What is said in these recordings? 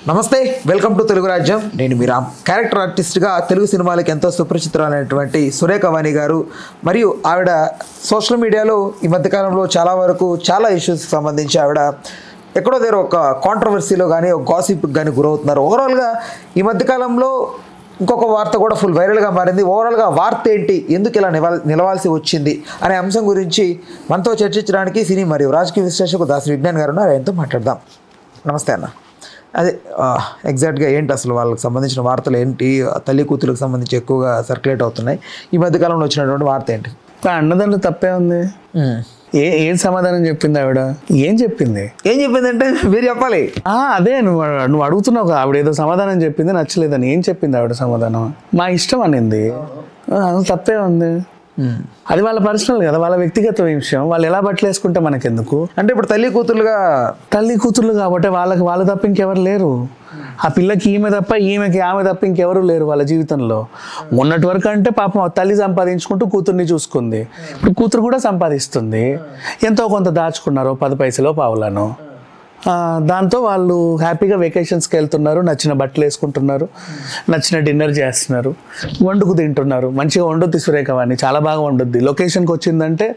నమస్తే, welcome to Telugu రాజ్యం. నేను మీ రామ్. క్యారెక్టర్ ఆర్టిస్ట్గా తెలుగు సినిమాలకు ఎంతో సుపరిచితులైనటువంటి సురేఖ వాణి గారు మరియు ఆవిడ సోషల్ మీడియాలో ఈ మధ్యకాలంలో చాలా ఇష్యూస్కి సంబంధించి ఆవిడ ఎక్కడో దగ్గర ఒక కాంట్రవర్సీలో కానీ ఒక గాసిప్కి కానీ గురవుతున్నారు. ఓవరాల్గా ఈ మధ్యకాలంలో ఇంకొక వార్త కూడా ఫుల్ వైరల్గా మారింది. ఓవరాల్గా వార్త ఏంటి, ఎందుకు ఇలా నిలవాల్సి వచ్చింది అనే అంశం గురించి మనతో చర్చించడానికి సినీ మరియు రాజకీయ విశ్లేషకు దాసి విజ్ఞాన్ గారు ఉన్నారు. ఆయనతో మాట్లాడదాం. నమస్తే అన్న. అదే ఎగ్జాక్ట్గా ఏంటి అసలు వాళ్ళకి సంబంధించిన వార్తలు ఏంటి, తల్లి కూతురికి సంబంధించి ఎక్కువగా సర్క్యులేట్ అవుతున్నాయి. ఈ మధ్యకాలంలో వచ్చినటువంటి వార్త ఏంటి? అన్నదాంట్లో తప్పే ఉంది. ఏం సమాధానం చెప్పింది ఆవిడ? ఏం చెప్పిందంటే మీరు చెప్పాలి. అదే నువ్వు అడుగుతున్నావు. ఆవిడ ఏదో సమాధానం చెప్పింది, నచ్చలేదని. ఏం చెప్పింది ఆవిడ సమాధానం? మా ఇష్టం అనింది. తప్పే ఉంది. అది వాళ్ళ పర్సనల్ కదా, వాళ్ళ వ్యక్తిగత విషయం. వాళ్ళు ఎలా బట్టలు వేసుకుంటే మనకెందుకు? అంటే ఇప్పుడు తల్లి కూతుర్లు కాబట్టి వాళ్ళ తప్ప ఇంకెవరు లేరు. ఆ పిల్లకి ఈమె తప్ప, ఈమెకి ఆమె తప్ప ఇంకెవరు లేరు వాళ్ళ జీవితంలో. మొన్నటి వరకు అంటే పాపం తల్లి సంపాదించుకుంటూ కూతుర్ని చూసుకుంది. ఇప్పుడు కూతురు కూడా సంపాదిస్తుంది. ఎంతో కొంత దాచుకున్నారు, 10 పైసలో పావులను. దాంతో వాళ్ళు హ్యాపీగా వెకేషన్స్కి వెళ్తున్నారు, నచ్చిన బట్టలు వేసుకుంటున్నారు, నచ్చిన డిన్నర్ చేస్తున్నారు, వండుకు తింటున్నారు. మంచిగా వండుద్ది సురేఖ వాణి, చాలా బాగా వండుద్ది. లొకేషన్కి వచ్చిందంటే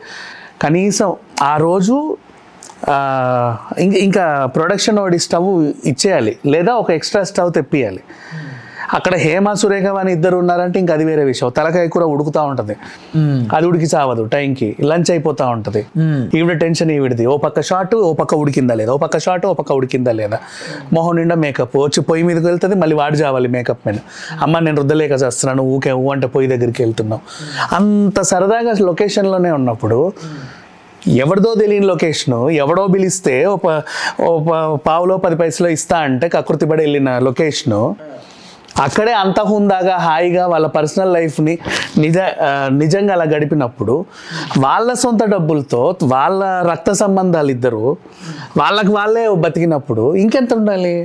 కనీసం ఆ రోజు ఇంకా ప్రొడక్షన్ వాడి స్టవ్ ఇచ్చేయాలి, లేదా ఒక ఎక్స్ట్రా స్టవ్ తెప్పియాలి. అక్కడ హేమ సురేఖ వాణి ఇద్దరు ఉన్నారంటే ఇంకా అది వేరే విషయం. తలకాయ కూర ఉడుకుతూ ఉంటుంది, అది ఉడికి చావదు. టైంకి లంచ్ అయిపోతూ ఉంటుంది. ఈవిడ టెన్షన్ ఈవిడిది. ఓ పక్క షార్ట్, ఓ పక్క ఉడికిందా లేదా, ఓ పక్క షార్ట్, ఓ పక్క ఉడికిందా లేదా. మొహం నిండా మేకప్ వచ్చి పొయ్యి మీదకి వెళ్తుంది, మళ్ళీ వాడి చావాలి మేకప్ మీద. అమ్మ నేను రుద్దలేక చేస్తున్నాను, ఊకే అంటే పొయ్యి దగ్గరికి వెళ్తున్నాం. అంత సరదాగా లొకేషన్లోనే ఉన్నప్పుడు ఎవరిదో తెలియని లొకేషను, ఎవడో పిలిస్తే పావులో 10 పైసలో ఇస్తా అంటే కకృతి పడి వెళ్ళిన లొకేషను, అక్కడే అంత హుందాగా హాయిగా వాళ్ళ పర్సనల్ లైఫ్ని నిజంగా అలా గడిపినప్పుడు, వాళ్ళ సొంత డబ్బులతో వాళ్ళ రక్త సంబంధాలు ఇద్దరు వాళ్ళే బతికినప్పుడు ఇంకెంత ఉండాలి?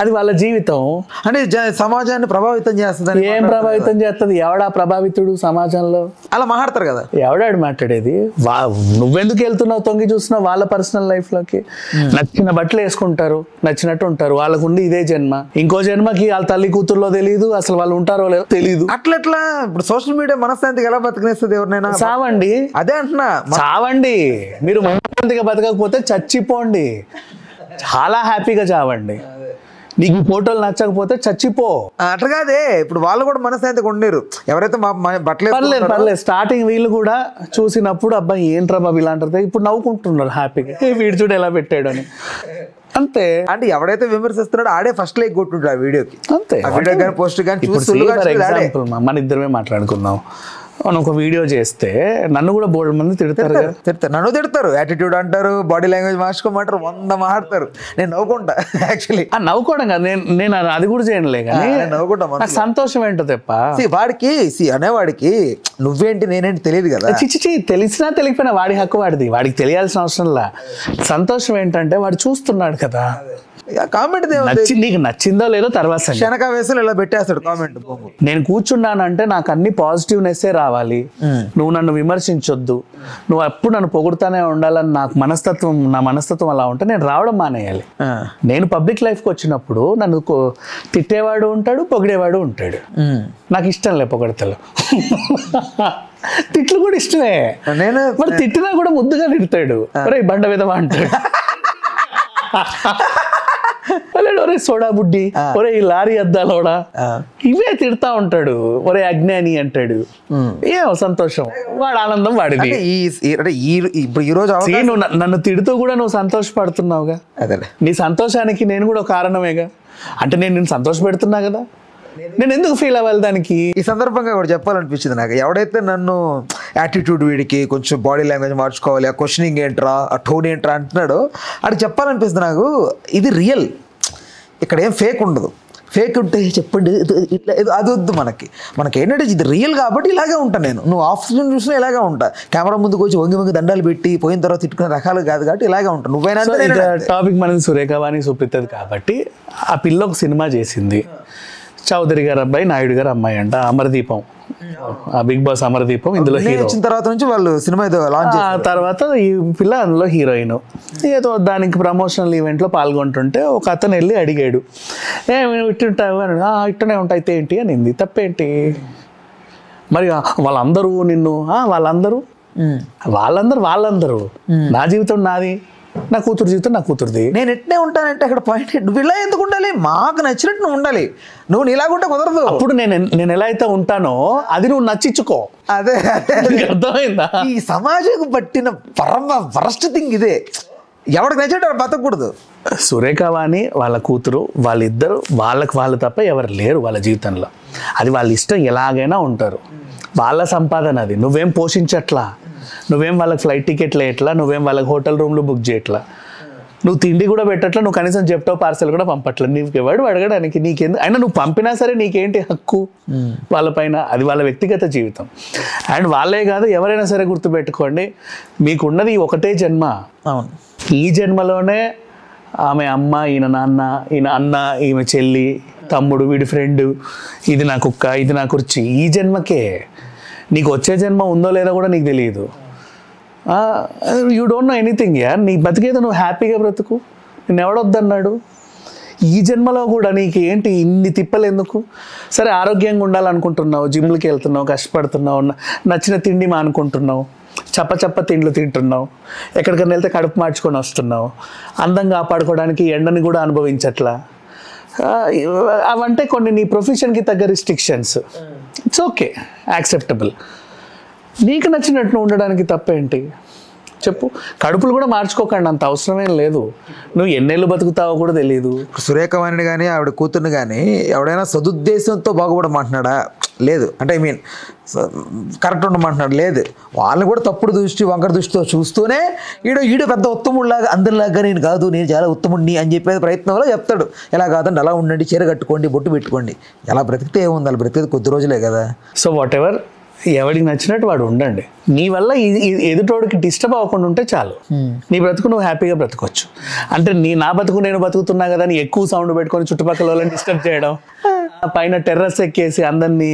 అది వాళ్ళ జీవితం. అంటే సమాజాన్ని ప్రభావితం చేస్తుంది. ఏం ప్రభావితం చేస్తుంది? ఎవడా ప్రభావితుడు సమాజంలో? అలా మాట్లాడతారు కదా. ఎవడాడు మాట్లాడేది? నువ్వెందుకు వెళ్తున్నావు తొంగి చూస్తున్నావు వాళ్ళ పర్సనల్ లైఫ్లోకి? నచ్చిన బట్టలు వేసుకుంటారు, నచ్చినట్టు ఉంటారు. వాళ్ళకు ఉండి ఇదే జన్మ, ఇంకో జన్మకి వాళ్ళ తల్లి కూతుర్లో తెలియదు, అసలు వాళ్ళు ఉంటారో లేదో తెలియదు. అట్లా ఇప్పుడు సోషల్ మీడియా మనశ్శాంతికి ఎలా బతికినేస్తుంది ఎవరినైనా? చావండి. అదే అంటున్నా, చావండి. మీరు మనశ్శాంతిగా బతకకపోతే చచ్చిపోండి, చాలా హ్యాపీగా చావండి. నీకు ఈ ఫోటోలు నచ్చకపోతే చచ్చిపో. అట్లా కాదే, ఇప్పుడు వాళ్ళు కూడా మనశ్శాంతిగా ఉండలేరు. ఎవరైతే బట్టలు పర్లేదు. స్టార్టింగ్ వీళ్ళు కూడా చూసినప్పుడు అబ్బాయి ఏంట్రా బాబు ఇలాంటి, ఇప్పుడు నవ్వుకుంటున్నారు హ్యాపీగా, వీడు చూడు ఎలా పెట్టాడు అని. అంతే. అంటే ఎవడైతే విమర్శిస్తున్నాడో ఆడే ఫస్ట్ లైక్ కొట్టుంటాడు ఆ వీడియోకి. అంతే. ఆ వీడియో కానీ పోస్ట్ కానీ ఎగ్జాంపుల్ మన ఇద్దరమే మాట్లాడుకుందాం. ఒక వీడియో చేస్తే నన్ను కూడా బోల్డ్ మంది తిడతారు. నన్ను తిడతారు, యాటిట్యూడ్ అంటారు, బాడీ లాంగ్వేజ్ మార్చుకోమంటారు, 100 మాట్లాడతారు. నేను నవ్వుకుంటా. యాక్చువల్లీ నవ్వుకోవడం కాదు, నేను అది కూడా చేయనులే, కానీ నవ్వుకుంటా. సంతోషం ఏంటో తప్ప వాడికి అనేవాడికి నువ్వేంటి నేనేంటి తెలియదు కదా. చిచి తెలిసినా తెలియకపోయినా వాడి హక్కు వాడిది, వాడికి తెలియాల్సిన అవసరంలా. సంతోషం ఏంటంటే వాడు చూస్తున్నాడు కదా. కామెంట్ నీకు నచ్చిందో లేదో తర్వాత శనకావేశంలో ఇలా పెట్టేస్తాడు కామెంట్. నేను కూర్చున్నానంటే నాకు అన్ని పాజిటివ్నెస్సే రావాలి, నువ్వు నన్ను విమర్శించొద్దు, నువ్వు ఎప్పుడు నన్ను పొగుడుతానే ఉండాలని నా మనస్తత్వం అలా ఉంటే నేను రావడం మానేయాలి. నేను పబ్లిక్ లైఫ్కి వచ్చినప్పుడు నన్ను తిట్టేవాడు ఉంటాడు, పొగిడేవాడు ఉంటాడు. నాకు ఇష్టం లే పొగడతలు. తిట్లు కూడా ఇష్టమే. మరి తిట్టినా కూడా ముద్దుగా తిడతాడు, ఒరే బండ విధవా అంటాడు. ఒరే సోడా బుడ్డి, ఒరే ఈ లారీ అద్దాలోడా, ఇవే తిడతా ఉంటాడు. ఒరే అజ్ఞాని అంటాడు. ఏమో సంతోషం, వాడు ఆనందం వాడిది. ఈ రోజు నన్ను తిడుతూ కూడా నువ్వు సంతోషపడుతున్నావుగా, నీ సంతోషానికి నేను కూడా ఒక కారణమేగా. అంటే నేను సంతోష పెడుతున్నా కదా, నేను ఎందుకు ఫీల్ అవ్వాలి దానికి? ఈ సందర్భంగా కూడా చెప్పాలనిపించింది నాకు. ఎవడైతే నన్ను యాటిట్యూడ్, వీడికి కొంచెం బాడీ లాంగ్వేజ్ మార్చుకోవాలి, ఆ క్వశ్చనింగ్ ఏంట్రా, ఆ టోన్ ఏంట్రా అంటున్నాడు, అది చెప్పాలనిపిస్తుంది నాకు. ఇది రియల్, ఇక్కడ ఏం ఫేక్ ఉండదు. ఫేక్ ఉంటే చెప్పండి ఇట్లా అది వద్దు. మనకి ఏంటంటే ఇది రియల్ కాబట్టి ఇలాగే ఉంటాను నేను. నువ్వు ఆఫ్ స్క్రీన్ చూసినా ఇలాగే ఉంటా, కెమెరా ముందుకు వచ్చి వంగి దండాలు పెట్టి పోయిన తర్వాత తిట్టుకునే రకాలు కాదు కాబట్టి ఇలాగే ఉంటాను. నువ్వైనా టాపిక్ మనది సురేఖ వాణి సుప్రీతది కాబట్టి ఆ పిల్ల ఒక సినిమా చేసింది, చౌదరి గారు అబ్బాయి, నాయుడు గారు అమ్మాయి అంట. అమరదీపం, ఆ బిగ్ బాస్ అమరదీపం ఇందులో హీరో. వచ్చిన తర్వాత నుంచి వాళ్ళు సినిమా ఏదో లాంచ్ ఆ తర్వాత ఈ పిల్ల అందులో హీరోయిన్. ఏదో దానికి ప్రమోషనల్ ఈవెంట్లో పాల్గొంటుంటే ఒక అతను వెళ్ళి అడిగాడు, ఇట్టుంటావు అని. ఇట్టనే ఉంటాయి ఏంటి అనింది. తప్పేంటి మరి? వాళ్ళందరూ నిన్ను వాళ్ళందరూ నా జీవితం నాది, నా కూతురు జీవితం నా కూతురుది. నేను ఎట్నే ఉంటానంటే అక్కడ పాయింట్, నువ్వు ఇలా ఎందుకు ఉండాలి? మాకు నచ్చినట్టు నువ్వు ఉండాలి. నువ్వు నీలాగుంటే కుదరదు. అప్పుడు నేను ఎలా అయితే ఉంటానో అది నువ్వు నచ్చించుకో. అదే అర్థమైందా? ఈ సమాజం పట్టిన పరమ వరస్ట్ థింగ్ ఇదే. ఎవరికి నచ్చినట్టు బతకూడదు. సురేఖ వాణి వాళ్ళ కూతురు వాళ్ళిద్దరు వాళ్ళు తప్ప ఎవరు లేరు వాళ్ళ జీవితంలో. అది వాళ్ళ ఇష్టం, ఎలాగైనా ఉంటారు. వాళ్ళ సంపాదన అది. నువ్వేం పోషించట్లా, నువ్వేం వాళ్ళకి ఫ్లైట్ టికెట్లు వేయట్లా, నువ్వేం వాళ్ళకి హోటల్ రూమ్లు బుక్ చేయట్లా, నువ్వు తిండి కూడా పెట్టట్లా, నువ్వు కనీసం జెప్టో పార్సల్ కూడా పంపట్లా. నీకు ఎవడు అడగడానికి? నీకెందుకు? అయినా నువ్వు పంపినా సరే నీకేంటి హక్కు వాళ్ళపైన? అది వాళ్ళ వ్యక్తిగత జీవితం. అండ్ వాళ్ళే కాదు, ఎవరైనా సరే గుర్తుపెట్టుకోండి, మీకున్నది ఒకటే జన్మ. అవును. ఈ జన్మలోనే ఆమె అమ్మ, ఈయన నాన్న, ఈయన అన్న, ఈమె చెల్లి, తమ్ముడు, వీడి ఫ్రెండ్, ఇది నా కుక్క, ఇది నా కుర్చీ. ఈ జన్మకే. నీకు వచ్చే జన్మ ఉందో లేదో కూడా నీకు తెలియదు. యూ డోంట్ నో ఎనీథింగ్ యార్. నీ బతికేదో నువ్వు హ్యాపీగా బ్రతుకు. నేను ఎవడొద్దన్నాడు? ఈ జన్మలో కూడా నీకు ఏంటి ఇన్ని తిప్పలు ఎందుకు? సరే, ఆరోగ్యంగా ఉండాలనుకుంటున్నావు, జిమ్లకి వెళ్తున్నావు, కష్టపడుతున్నావు, నచ్చిన తిండి మానుకుంటున్నావు, చప్ప తిండ్లు తింటున్నావు, ఎక్కడికైనా వెళ్తే కడుపు మార్చుకొని వస్తున్నావు, అందంగా కాపాడుకోవడానికి ఎండని కూడా అనుభవించట్లా. అవంటే కొన్ని నీ ప్రొఫెషన్కి తగ్గ రిస్ట్రిక్షన్స్. It's okay, acceptable. నీకు నచ్చినట్టు ఉండడానికి తప్పేంటి చెప్పు? కడుపులు కూడా మార్చుకోకండి, అంత అవసరమేం లేదు. నువ్వు ఎన్నేళ్ళు బతుకుతావో కూడా తెలియదు. సురేఖ వాణిని కానీ ఆవిడ కూతుర్ని కానీ ఎవడైనా సదుద్దేశంతో బాగుపడమంటున్నాడా? లేదు. అంటే ఐ మీన్ కరెక్ట్ ఉండమంటున్నాడు? లేదు. వాళ్ళని కూడా తప్పుడు దృష్టి, వంకర దృష్టితో చూస్తూనే ఈడు పెద్ద ఉత్తముడిలాగా, అందరిలాగా నేను కాదు, నేను చాలా ఉత్తముడిని అని చెప్పే ప్రయత్నంలో చెప్తాడు. ఎలా కాదండి, అలా ఉండండి, చీర కట్టుకోండి, బొట్టు పెట్టుకోండి. ఎలా బ్రతికితే ఏముంది? అలా బ్రతికేది కొద్ది రోజులే కదా. సో వాట్ ఎవర్, ఎవడికి నచ్చినట్టు వాడు ఉండండి. నీ వల్ల ఎదుటోడికి డిస్టర్బ్ అవ్వకుండా ఉంటే చాలు. నీ బ్రతుకు నువ్వు హ్యాపీగా బ్రతకొచ్చు. అంటే నా బతుకు నేను బతుకుతున్నా కదా అని ఎక్కువ సౌండ్ పెట్టుకొని చుట్టుపక్కల వాళ్ళని డిస్టర్బ్ చేయడం, పైన టెర్రస్ ఎక్కేసి అందరినీ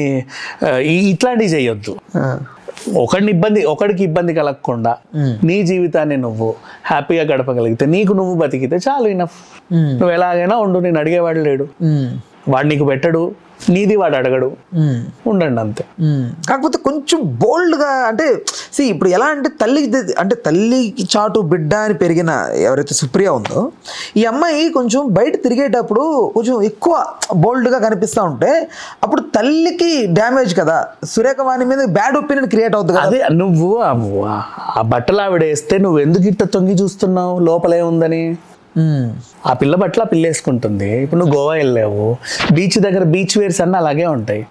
ఇట్లాంటివి చేయొద్దు. ఒకడికి ఇబ్బంది కలగకుండా నీ జీవితాన్ని నువ్వు హ్యాపీగా గడపగలిగితే, నీకు నువ్వు బతికితే చాలు, ఇనఫ్. నువ్వు ఎలాగైనా ఉండు, నేను అడిగేవాడు లేడు, వాడు నీకు పెట్టడు, నీది వాడు అడగడు, ఉండండి అంతే. కాకపోతే కొంచెం బోల్డ్గా, అంటే ఇప్పుడు ఎలా అంటే తల్లికి చాటు బిడ్డ అని పెరిగిన ఎవరైతే సుప్రియ ఉందో, ఈ అమ్మాయి కొంచెం బయట తిరిగేటప్పుడు కొంచెం ఎక్కువ బోల్డ్గా కనిపిస్తూ ఉంటే అప్పుడు తల్లికి డ్యామేజ్ కదా. సురేఖ వాణి మీద బ్యాడ్ ఒపీనియన్ క్రియేట్ అవుతుంది కదా. అదే నువ్వు ఆ బట్టలు ఆవిడ వేస్తే నువ్వు ఎందుకు ఇట్ట తొంగి చూస్తున్నావు? లోపలే ఉందని. ఆ పిల్ల బట్టలు ఆ పిల్ల వేసుకుంటుంది. ఇప్పుడు నువ్వు గోవా వెళ్ళావు, బీచ్ దగ్గర బీచ్ వేర్స్ అన్న అలాగే ఉంటాయి.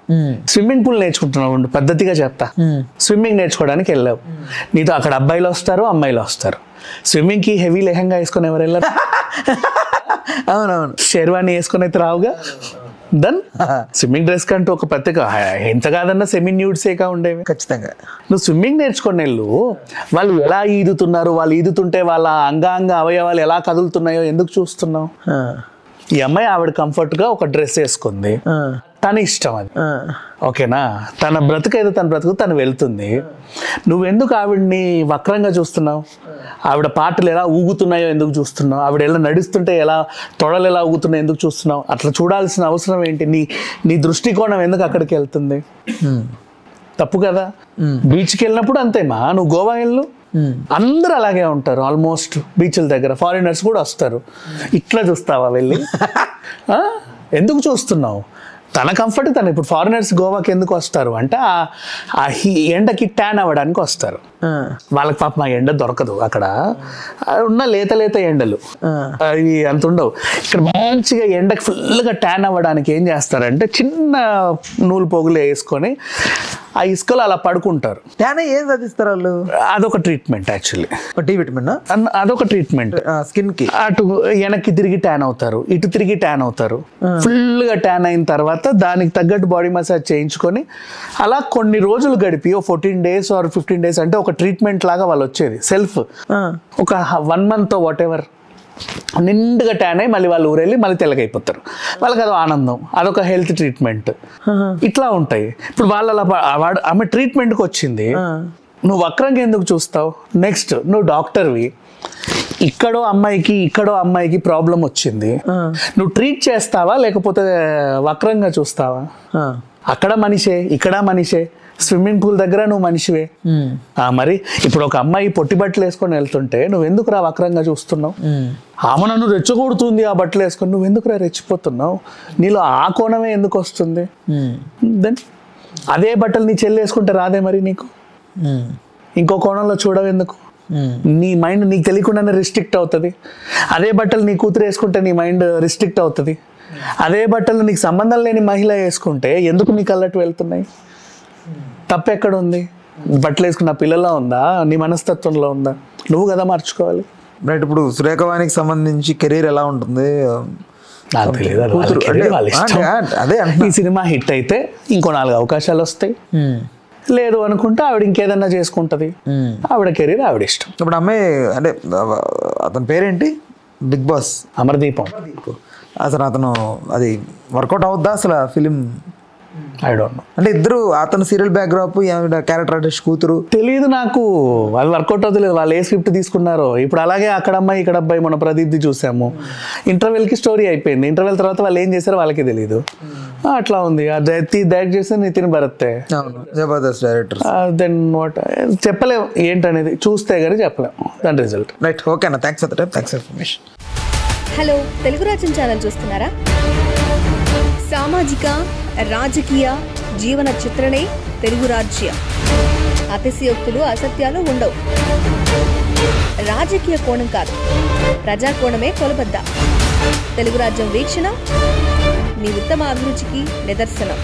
స్విమ్మింగ్ పూల్ నేర్చుకుంటున్నావు, పద్ధతిగా చెప్తా. స్విమ్మింగ్ నేర్చుకోవడానికి వెళ్ళావు, నీతో అక్కడ అబ్బాయిలు వస్తారు, అమ్మాయిలు వస్తారు. స్విమ్మింగ్ కి హెవీ లెహంగా వేసుకుని ఎవరు వెళ్ళారు? అవునవును. షెర్వాణి వేసుకుని అయితే రావుగా. దెన్ స్విమ్మింగ్ డ్రెస్ కంటూ ఒక ప్రత్యేక, ఎంత కాదన్నా సెమీ న్యూడ్సేగా ఉండేవి. ఖచ్చితంగా. నువ్వు స్విమ్మింగ్ నేర్చుకొని వెళ్ళు. వాళ్ళు ఎలా ఈదుతున్నారు, వాళ్ళు ఈదుతుంటే వాళ్ళ అంగాంగ అవయవాలు ఎలా కదులుతున్నాయో ఎందుకు చూస్తున్నావు? ఈ అమ్మాయి ఆవిడ కంఫర్ట్గా ఒక డ్రెస్ వేసుకుంది, తన ఇష్టం అది, ఓకేనా? తన బ్రతుకైతే తన బ్రతుకు తను వెళ్తుంది. నువ్వెందుకు ఆవిడ్ని వక్రంగా చూస్తున్నావు? ఆవిడ పాటలు ఎలా ఊగుతున్నాయో ఎందుకు చూస్తున్నావు? ఆవిడ ఎలా నడుస్తుంటే ఎలా తొడలు ఎలా ఊగుతున్నాయో ఎందుకు చూస్తున్నావు? అట్లా చూడాల్సిన అవసరం ఏంటి? నీ దృష్టికోణం ఎందుకు అక్కడికి వెళ్తుంది? తప్పు కదా. బీచ్కి వెళ్ళినప్పుడు అంతేమా, నువ్వు గోవా వెళ్ళు, అందరూ అలాగే ఉంటారు ఆల్మోస్ట్. బీచ్ల దగ్గర ఫారినర్స్ కూడా వస్తారు. ఇట్లా చూస్తావా వెళ్ళి? ఎందుకు చూస్తున్నావు? తన కంఫర్ట్ తను. ఇప్పుడు ఫారినర్స్ గోవాకి ఎందుకు వస్తారు అంటే ఆ ఎండకి ట్యాన్ అవ్వడానికి వస్తారు. వాళ్ళకి పాపం ఆ ఎండ దొరకదు అక్కడ ఉన్న లేత ఎండలు అవి అంత ఉండవు. ఇక్కడ మంచిగా ఎండకి ఫుల్గా ట్యాన్ అవ్వడానికి ఏం చేస్తారంటే చిన్న నూలు పోగులు వేసుకొని ఆ ఇసుకలో అలా పడుకుంటారు. ట్యాన్ ఏం సాధిస్తారు వాళ్ళు? అదొక ట్రీట్మెంట్ యాక్చువల్లీ. డి విటమిన్ అదొక ట్రీట్మెంట్. స్కిన్ కి అటు వెనక్కి తిరిగి ట్యాన్ అవుతారు, ఇటు తిరిగి ట్యాన్ అవుతారు. ఫుల్గా ట్యాన్ అయిన తర్వాత దానికి తగ్గట్టు బాడీ మసాజ్ చేయించుకొని అలా కొన్ని రోజులు గడిపి 14 days or 15 days అంటే ఒక ట్రీట్మెంట్ లాగా వాళ్ళు వచ్చేది. సెల్ఫ్ ఒక 1 month వాట్ ఎవర్ నిండుగా ట్యాన్ అయ్యి మళ్ళీ వాళ్ళు ఊరెళ్ళి మళ్ళీ తెల్లగైపోతారు. వాళ్ళకి అదో ఆనందం, అదొక హెల్త్ ట్రీట్మెంట్. ఇట్లా ఉంటాయి. ఇప్పుడు ఆమె ట్రీట్మెంట్కి వచ్చింది, నువ్వు వక్రంగా ఎందుకు చూస్తావు? నెక్స్ట్ నువ్వు డాక్టర్వి, ఇక్కడో అమ్మాయికి ప్రాబ్లం వచ్చింది, నువ్వు ట్రీట్ చేస్తావా లేకపోతే వక్రంగా చూస్తావా? అక్కడ మనిషే, ఇక్కడ మనిషే, స్విమ్మింగ్ పూల్ దగ్గర నువ్వు మనిషివే. మరి ఇప్పుడు ఒక అమ్మాయి పొట్టి బట్టలు వేసుకొని వెళ్తుంటే నువ్వు ఎందుకు రా వక్రంగా చూస్తున్నావు? ఆమె నన్ను రెచ్చగొడుతుంది ఆ బట్టలు వేసుకొని, నువ్వు ఎందుకు రా రెచ్చిపోతున్నావు? నీలో ఆ కోణమే ఎందుకు వస్తుంది? దెన్ అదే బట్టలు నీ చెల్లి వేసుకుంటే రాదే మరి నీకు? ఇంకో కోణంలో చూడవెందుకు? నీ మైండ్ నీకు తెలియకుండానే రిస్ట్రిక్ట్ అవుతుంది. అదే బట్టలు నీ కూతురు వేసుకుంటే నీ మైండ్ రిస్ట్రిక్ట్ అవుతుంది. అదే బట్టలు నీకు సంబంధం లేని మహిళ వేసుకుంటే ఎందుకు నీకు అల్లట్టు వెళ్తున్నాయి? తప్పెక్కడ ఉంది? బట్టలు వేసుకున్న పిల్లల్లో ఉందా, నీ మనస్తత్వంలో ఉందా? నువ్వు కదా మార్చుకోవాలి. రైట్. ఇప్పుడు సురేఖవానికి సంబంధించి కెరీర్ ఎలా ఉంటుంది? నాకు తెలియదు. అదే ఈ సినిమా హిట్ అయితే ఇంకో 4 అవకాశాలు వస్తాయి. లేదు అనుకుంటే ఆవిడ ఇంకేదన్నా చేసుకుంటది. ఆవిడ కెరీర్ ఆవిడ ఇష్టం. ఇప్పుడు అమ్మాయి అంటే అతని పేరేంటి? బిగ్ బాస్ అమర్దీపం. అసలు అతను అది వర్కౌట్ అవుద్దా అసలు ఫిలిం? I don't know. అంటే ఇద్దరు, అతను సీరియల్ బ్యాక్డ్రాప్, క్యారెక్టర్ ఆర్టిస్ట్ కూతురు. తెలియదు నాకు, వాళ్ళు వర్కౌట్ అవుతలేదు. వాళ్ళు ఏ స్క్రిప్ట్ తీసుకున్నారో. ఇప్పుడు అలాగే అక్కడ అమ్మాయి ఇక్కడ అబ్బాయి మన ప్రదీప్ది చూసాము. ఇంటర్వెల్కి స్టోరీ అయిపోయింది. ఇంటర్వెల్ తర్వాత వాళ్ళు ఏం చేశారో వాళ్ళకే తెలియదు. అట్లా ఉంది. డైరెక్ట్ చేస్తే నితిన్ భరతే, జబర్దస్త్ డైరెక్టర్. దెన్ వాట్ చెప్పలేము ఏంటనేది, చూస్తే కానీ చెప్పలేము దాని రిజల్ట్. రైట్. ఓకే అన్న, thanks for the time, thanks for information. Hello, Telugu Rajyam channel చూస్తున్నారా? సామాజిక, రాజకీయ, జీవన చిత్రణే తెలుగు రాజ్యం. అతిశయోక్తులు, అసత్యాలు ఉండవు. రాజకీయ కోణం కాదు, ప్రజా కోణమే కొలబద్ద. తెలుగు రాజ్యం వీక్షణ మీ ఉత్తమ అభిరుచికి నిదర్శనం.